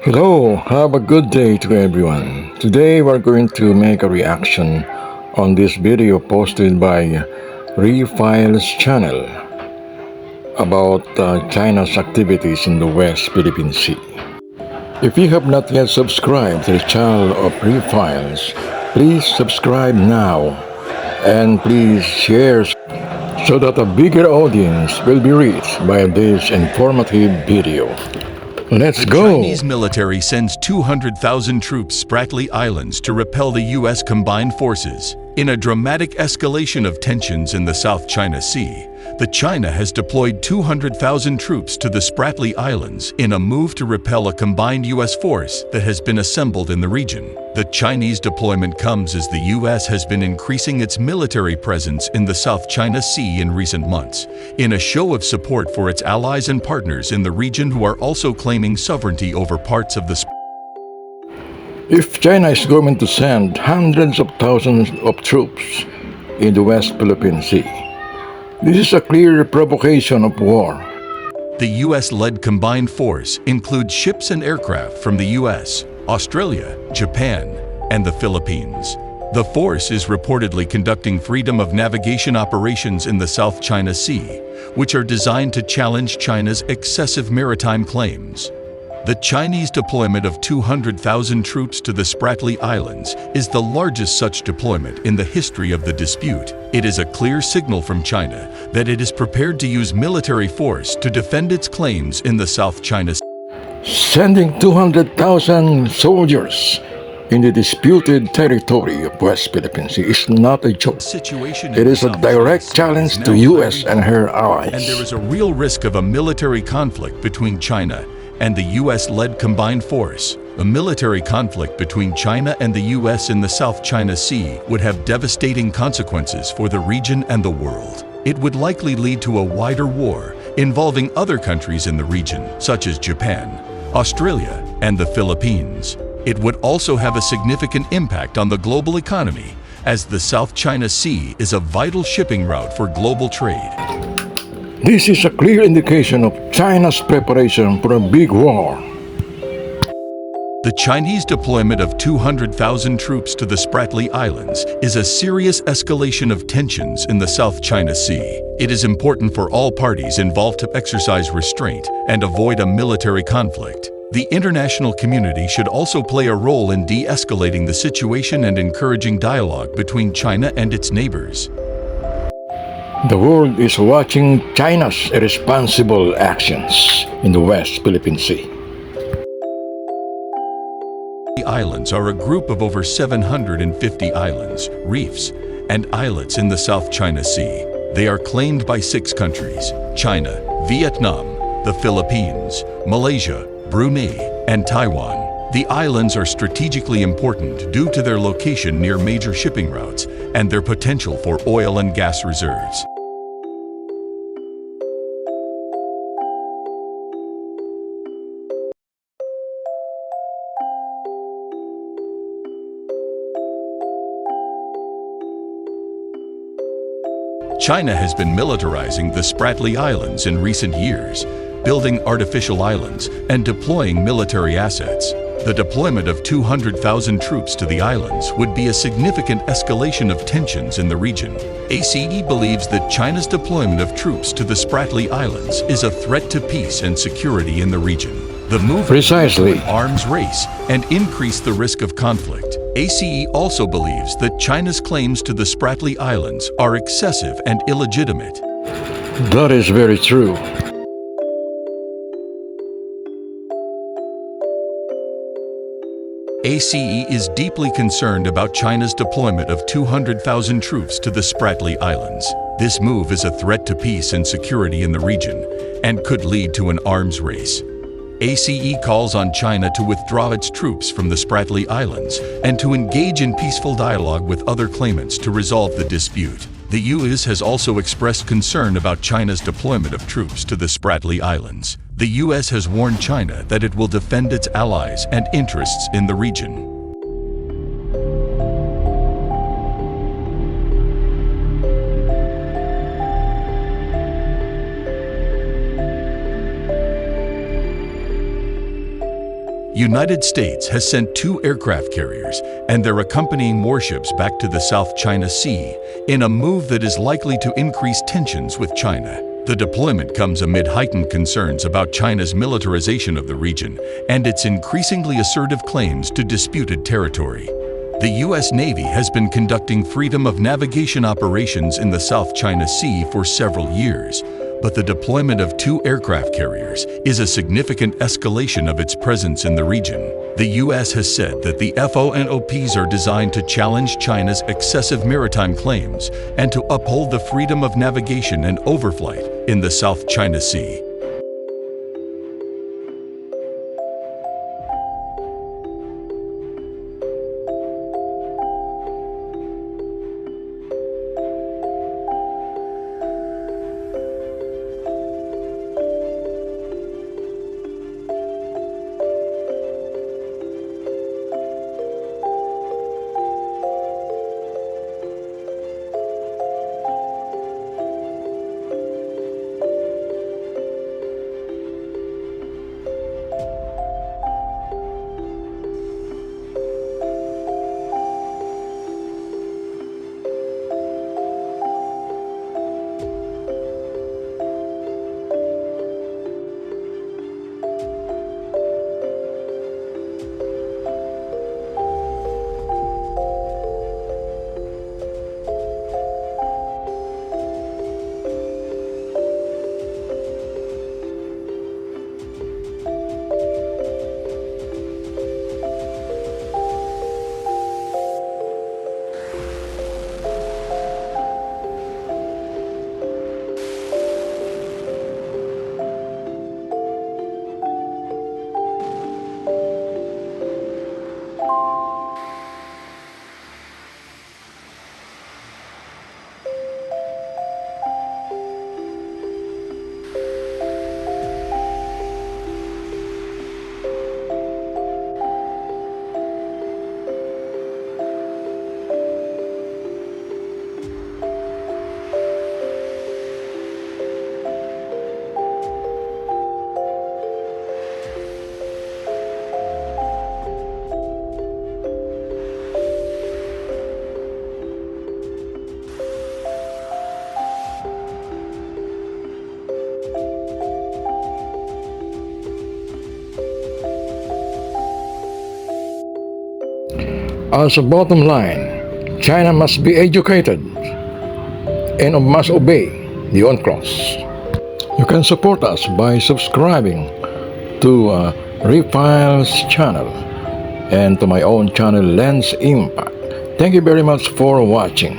Hello, have a good day to everyone. Today we're going to make a reaction on this video posted by Refile's channel about China's activities in the West Philippine Sea. If you have not yet subscribed to the channel of Refiles, please subscribe now and please share so that a bigger audience will be reached by this informative video. Let's The go! Chinese military sends 200,000 troops Spratly Islands to repel the U.S. combined forces. In a dramatic escalation of tensions in the South China Sea, China has deployed 200,000 troops to the Spratly Islands in a move to repel a combined U.S. force that has been assembled in the region. The Chinese deployment comes as the U.S. has been increasing its military presence in the South China Sea in recent months, in a show of support for its allies and partners in the region who are also claiming sovereignty over parts of the If China is going to send hundreds of thousands of troops in the West Philippine Sea, this is a clear provocation of war. The U.S.-led combined force includes ships and aircraft from the U.S., Australia, Japan, and the Philippines. The force is reportedly conducting freedom of navigation operations in the South China Sea, which are designed to challenge China's excessive maritime claims. The Chinese deployment of 200,000 troops to the Spratly Islands is the largest such deployment in the history of the dispute. It is a clear signal from China that it is prepared to use military force to defend its claims in the South China Sea. Sending 200,000 soldiers in the disputed territory of West Philippine Sea is not a joke. It is a direct challenge to U.S. and her allies. And there is a real risk of a military conflict between China and the U.S.-led combined force. A military conflict between China and the U.S. in the South China Sea would have devastating consequences for the region and the world. It would likely lead to a wider war involving other countries in the region, such as Japan, Australia, and the Philippines. It would also have a significant impact on the global economy, as the South China Sea is a vital shipping route for global trade. This is a clear indication of China's preparation for a big war. The Chinese deployment of 200,000 troops to the Spratly Islands is a serious escalation of tensions in the South China Sea. It is important for all parties involved to exercise restraint and avoid a military conflict. The international community should also play a role in de-escalating the situation and encouraging dialogue between China and its neighbors. The world is watching China's irresponsible actions in the West Philippine Sea. The islands are a group of over 750 islands, reefs, and islets in the South China Sea. They are claimed by 6 countries: China, Vietnam, the Philippines, Malaysia, Brunei, and Taiwan. The islands are strategically important due to their location near major shipping routes and their potential for oil and gas reserves. China has been militarizing the Spratly Islands in recent years, building artificial islands and deploying military assets. The deployment of 200,000 troops to the islands would be a significant escalation of tensions in the region. ACE believes that China's deployment of troops to the Spratly Islands is a threat to peace and security in the region. The move would lead to an arms race and increase the risk of conflict. ACE also believes that China's claims to the Spratly Islands are excessive and illegitimate. That is very true. ACE is deeply concerned about China's deployment of 200,000 troops to the Spratly Islands. This move is a threat to peace and security in the region and could lead to an arms race. ACE calls on China to withdraw its troops from the Spratly Islands and to engage in peaceful dialogue with other claimants to resolve the dispute. The U.S. has also expressed concern about China's deployment of troops to the Spratly Islands. The U.S. has warned China that it will defend its allies and interests in the region. United States has sent 2 aircraft carriers and their accompanying warships back to the South China Sea in a move that is likely to increase tensions with China. The deployment comes amid heightened concerns about China's militarization of the region and its increasingly assertive claims to disputed territory. The U.S. Navy has been conducting freedom of navigation operations in the South China Sea for several years, but the deployment of 2 aircraft carriers is a significant escalation of its presence in the region. The U.S. has said that the FONOPs are designed to challenge China's excessive maritime claims and to uphold the freedom of navigation and overflight in the South China Sea. As a bottom line, China must be educated and must obey the UNCLOS. You can support us by subscribing to Refile's channel and to my own channel, Lens Impact. Thank you very much for watching.